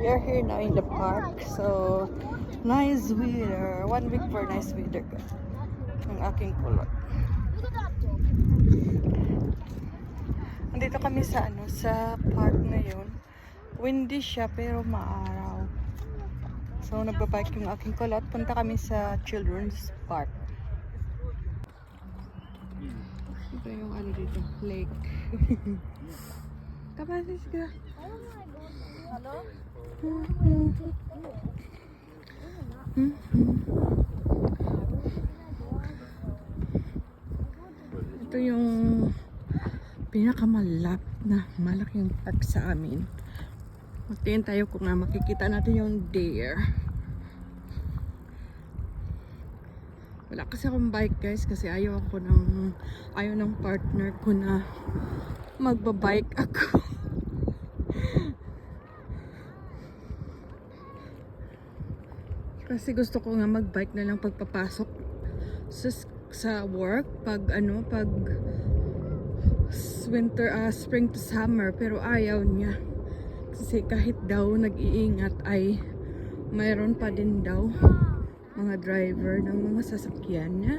are here now in the park. So, nice weather. 1 week for nice weather. Ang aking kulot. Nandito kami sa sa park ngayon. Windy siya pero maaraw. So, nagbabike yung aking kulot. Punta kami sa children's park. Ito yung dito, lake. Kapasis ka. Hello? Ito yung pinakamalap na malaking park sa amin. Magtingin tayo kung makikita natin yung deer. Wala kasi akong bike guys kasi ayaw ng partner ko na magbabike ako. Kasi gusto ko nga magbike na lang pagpapasok sa work pag winter, spring to summer, pero ayaw niya kasi kahit daw nag-iingat ay mayroon pa din daw mga driver ng mga sasakyan niya.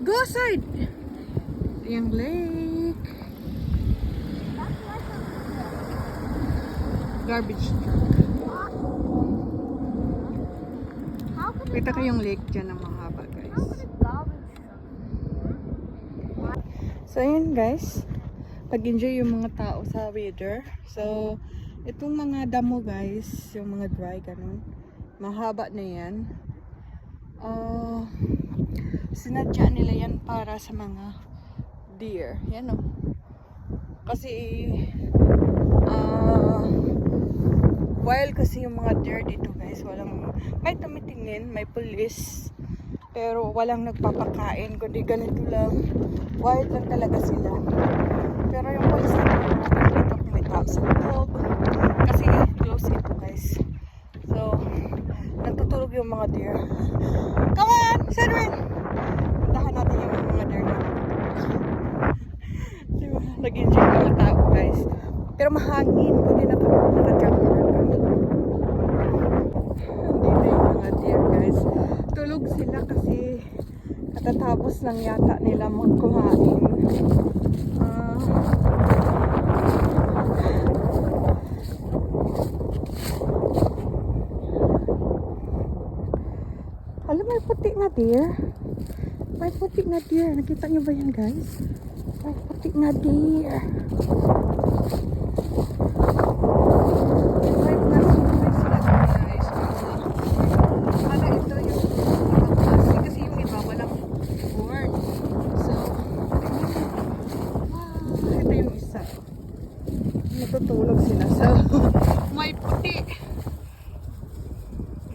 Go side! Ito yung lake. Garbage truck. Kita kayong lake dyan ng mahaba guys. So yun guys, pag-enjoy yung mga tao sa weather. So itong mga damo guys, yung mga dry ganun, mahaba na yan. Sinadya nila yan para sa mga deer. Yan o. Kasi wild kasi yung mga deer dito guys. May tumitingin, may police, pero walang nagpapakain, kundi ganito lang. Wild lang talaga sila. Pero yung police na dito, may tao sa loob. Kasi close ito guys. So, natutulog yung mga deer. Come on! Sedwin! Puntahan natin yung mga deer na. Diba? Nag-enjoy mga tao guys. Pero mahangin. Pwede naka-jumper kami. Dito yung mga deer guys. Tulog sila kasi katatapos lang yata nila magkuhain. Alam, may puti na deer. May puti na deer. Nakita nyo ba yan guys? May puti na deer. Natutulog sila. So, may puti.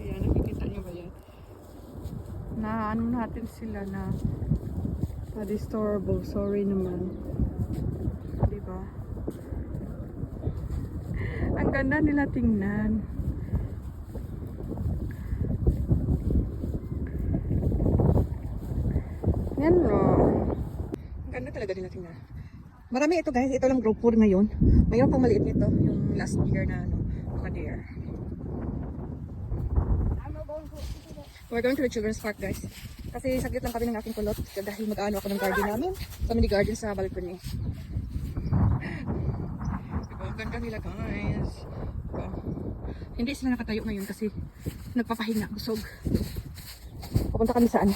Ayan, nakikita nyo ba yan? Na natin sila na disturbo. Sorry naman. Diba? Ang ganda nila tingnan. Yan no. Ang ganda talaga nila tingnan. Marami ito guys, ito lang group 4 ngayon. Mayroon pang maliit nito, yung last year na mga deer. We're going to the children's park guys. Kasi saglit lang kami ng aking kulot dahil mag-ano ako ng garden namin. Sa mini garden sa balcony. Diba, ganda nila guys. Diba? Hindi sila nakatayo ngayon kasi nagpapahinga, busog. Pupunta kami saan?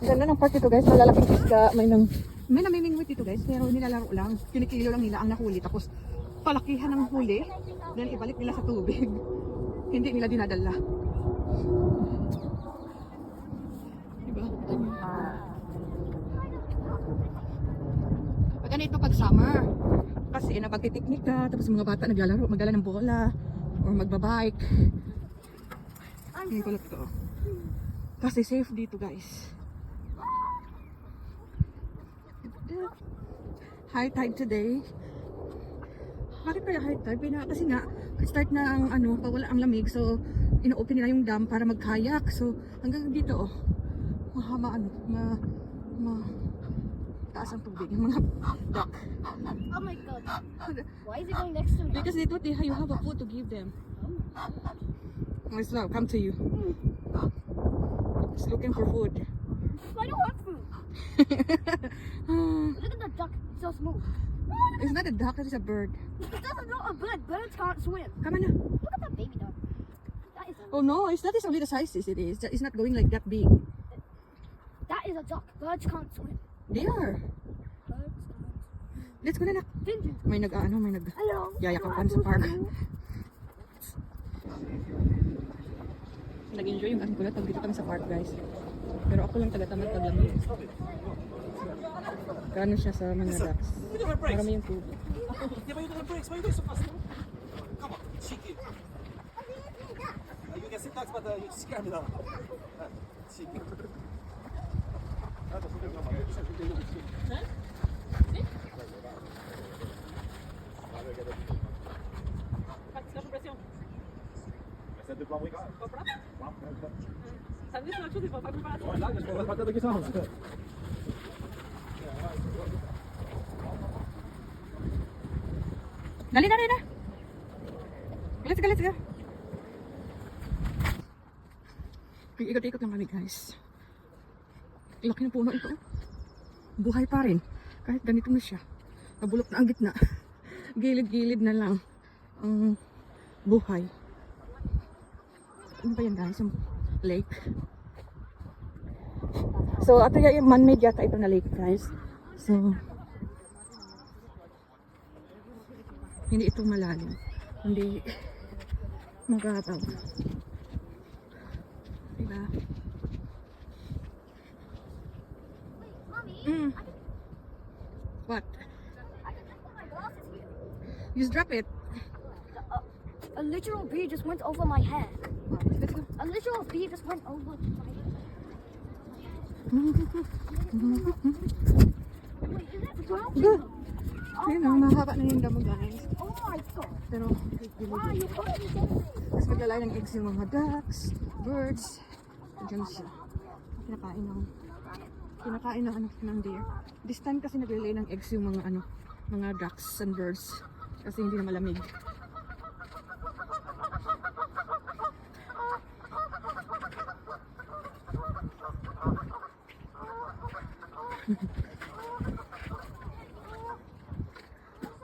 Ang ganda ng park dito guys, malalaking isda, may namimingwit dito guys, pero nilalaro lang, kinikilo lang nila ang nahuli, tapos palakihan ng huli, then ibalik nila sa tubig, hindi nila dinadala. Diba? Pag ganito pag summer, kasi napagtitiknik ka, tapos mga bata naglalaro, magdala ng bola, or magbabike. Ang kulot ko. Kasi safe dito guys. High tide today. Bakit kaya high tide? Kasi nga, start na ang pawala ang lamig. So, ino-open nila yung dam para mag-kayak. So, hanggang dito, taas ang tubig. Yung mga duck. Oh my god. Why is it going next to me? Because they thought you have a food to give them. It's love, come to you. It's looking for food. I don't want food. Look at the duck. It's so smooth. It's not a duck, it's a bird. That's not a bird. Birds can't swim. Come on now. Look at that baby duck. That is a, Oh no, it's not as only the size it is. It's not going like that big. that is a duck. Birds can't swim. They are. Birds can't. Let's go na nak. Pigeons. May nag Hello. yayakapan sa park. Nag-enjoy yung aking kulat pag dito kami sa park, guys. Pero ako lang taga-tamad paglamig. Gano siya sa mga ducks. Marami yung tubig. Yeah, but you got the brakes. Why are you going so fast? Come on, cheeky. You can sit ducks, but you scare me now. Cheeky. C'est de plan oui. Ça veut dire autre chose, il faut pas préparer. Ouais, là, je vais pas t'attaquer ça. Dali, dali, dali. Let's go, let's go. Ikot-ikot lang kami, guys. Laki ng puno ito. Buhay pa rin. Kahit ganito na siya. Nabulok na ang gitna. Gilid-gilid na lang ang buhay. Ano ba yan, guys? Yung lake. So, ito yung man-made yata ito na lake, guys. So, hindi ito malalim. Hindi magabaw. Diba? Mm. What? I can just put my glasses here. You just drop it. A literal bee just went over my head. Let's go. A literal bee just went over my head. Wait, is it brown? Go. Ayun na, mahaba na yung damo, guys. Oh my god. Pero, Wow, you can't be getting it. tapos maglalay ng eggs yung mga ducks, birds. Diyan siya. Kinakain ng ano, ng deer. This time kasi naglalay ng eggs yung mga ano, mga ducks and birds. Kasi hindi na malamig.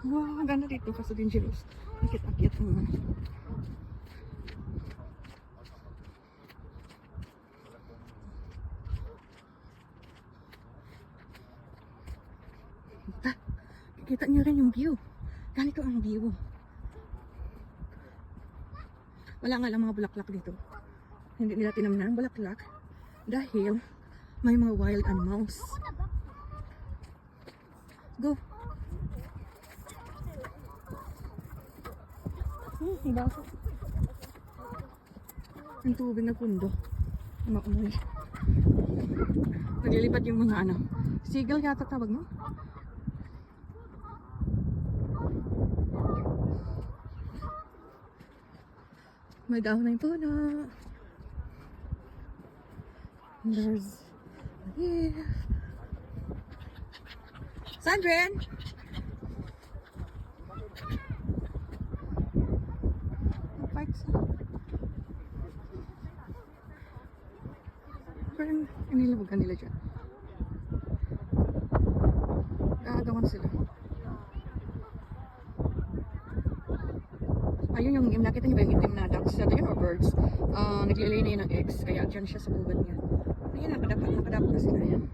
Wow, ang ganda dito kasi dangerous. Akit-akit ang mga. Kita niyo rin yung view. Ganito ang view. Wala nga lang mga bulaklak dito. Hindi nila tinamnan ang bulaklak dahil may mga wild animals. Go. Baso. Ang tubig na pundo. Umuwi. Naglilipad yung mga ano. Seagull yata tawag mo? May dahon na yung puno. There's a leaf. Sandrine! Parks. Parang inilabagan nila dyan. Kaagawan sila. Ayun yung nakita niyo ba yung itim na ducks? Ito yun or birds? Naglilay na yun ng eggs. Kaya dyan siya sa bubad niya. Ayun, nakadapo na sila yan.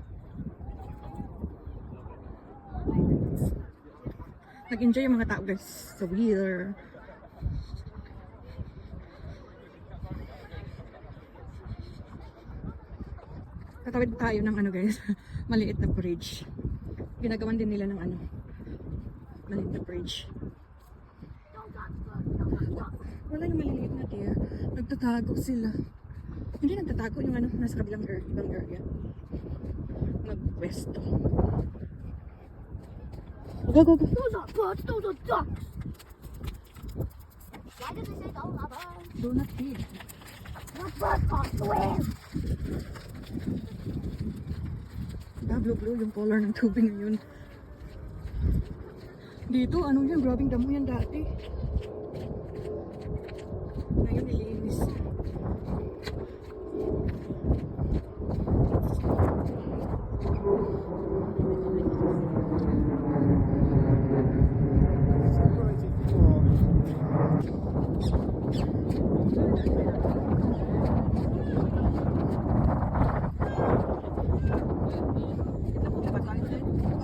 Nag-enjoy yung mga tao guys sa wheeler. Tatawid tayo ng ano guys, maliit na bridge. Ginagawan din nila ng ano, maliit na bridge. Wala yung maliliit na deer. Nagtatago sila. Hindi nagtatago yung ano, nasa kabilang ibang area. Nag-westo. Go, go, go. Those are birds, those are ducks. Why did they say those are birds? Do not feed. That bird can't swim. Blue yung color ng tubig ngayon. Dito, ano yan, grabing damo yan dati. Ngayon nilinis.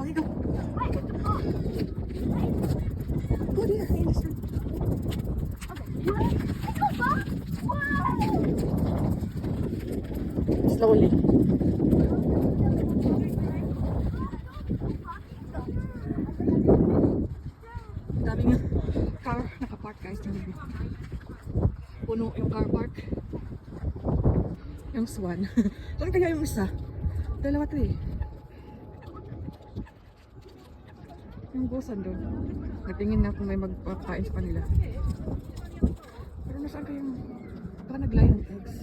Okay, go. Go there. Hey, listen. Let's go back. Wow. Slowly. Daming car nakapark guys. Puno yung car park. Yung Swan. Saan kaya yung isa? Dalawa to eh. Yung bosan doon. Natingin na kung may magpakain sa kanila. Pero nasaan kayong... Baka nag-lie ng eggs.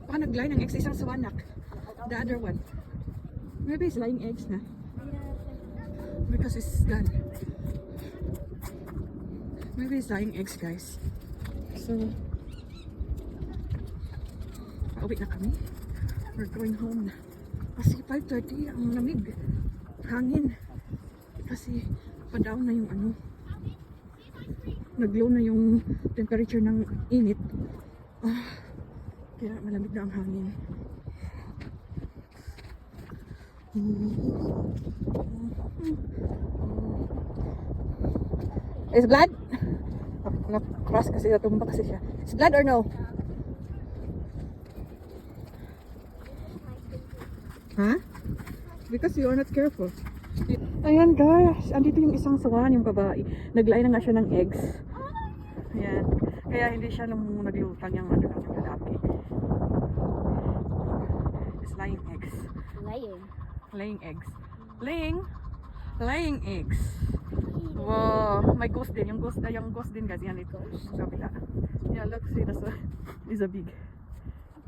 Baka nag-lie ng eggs. Isang sawanak. The other one. Maybe it's lying eggs na. Because it's done. Maybe it's lying eggs guys. So... Pauwi na kami. We're going home na. Kasi 5:30 ang lamig. Hangin. Kasi pa-down na yung ano. Nag-low na yung temperature ng init. Kaya malamig na ang hangin. Is blood? Na-cross kasi, natumba kasi siya. Is blood or no? Huh? Because you are not careful. Ayan guys, andito yung isang swan, yung babae. Naglay na nga siya ng eggs. Ayan. Kaya hindi siya nung naglutang yung ano lang yung lalaki. It's laying eggs. Laying eggs. Laying eggs. Wow, may ghost din. Yung ghost din guys. Yan ito. Sa kabila. Yeah, look, see this one is a big.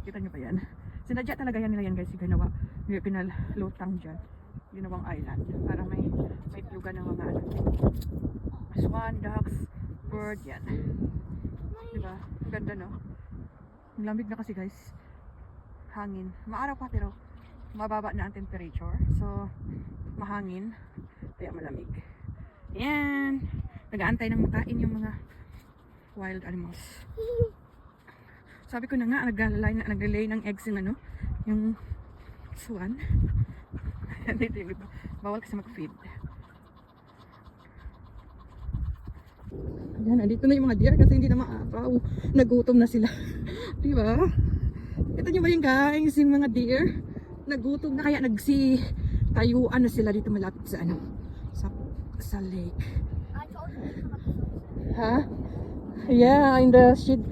Kita nyo ba yan? Sinadya talaga yan nila yan guys. Ginawa. Pinalutang dyan. Ginawang island. Para may tulugan ng mga ano. Swan, ducks, bird, yan. Diba? Ang ganda no? Ang lamig na kasi guys. Hangin. Maaraw pa pero mababa na ang temperature. So, mahangin. Kaya malamig. Yan. Nag-aantay ng makain yung mga wild animals. Sabi ko na nga, nag-lay ng eggs yung ano, yung swan. Dito yung iba. Bawal kasi mag-feed. Ayan, andito na yung mga deer kasi hindi na maaraw. Nagutom na sila. Diba? Ito nyo ba yung guys, yung mga deer? Nagutom na kaya tayuan na sila dito malapit sa ano, sa lake. Huh? Yeah, in the shade.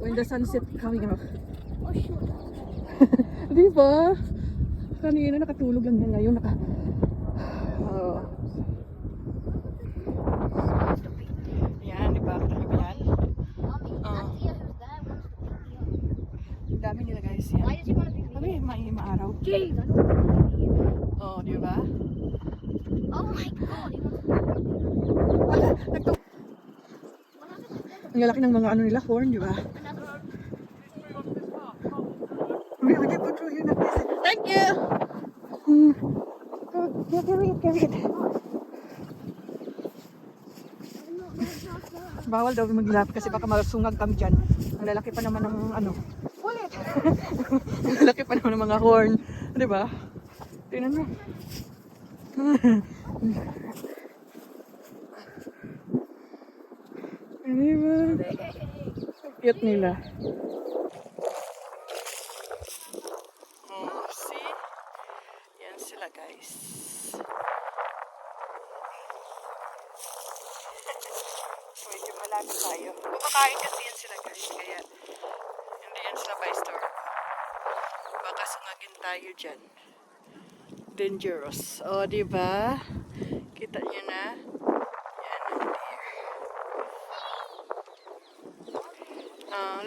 When the sunset coming up. Oh shoot. Diba? Kanina nakatulog lang yan, ngayon oh. Yan, diba? Katulog yan. Mommy, that's the dad wants to pick me up. Ang dami nila guys yan. Why does he want to pick me Kami, maaraw. Jeez, I don't want to pick me up. Oh, diba? Oh my god, he wants to Wala, ang lalaki ng mga ano nila, horn, diba? We can put through here na please. Thank you! Carry it. Bawal daw maglap kasi baka masungag kami dyan. Ang lalaki pa naman ng ano. Ulit! Ang lalaki pa naman ng mga horn. Diba? Tingnan mo. Diba? Cute nila. See? Yan sila guys. Medyo malapit tayo. Kumakain kasi yan sila guys. Kaya hindi yan sila by store. Baka sungagin tayo dyan. Dangerous. O, diba? Kita nyo na. Yan ang deer. Ah,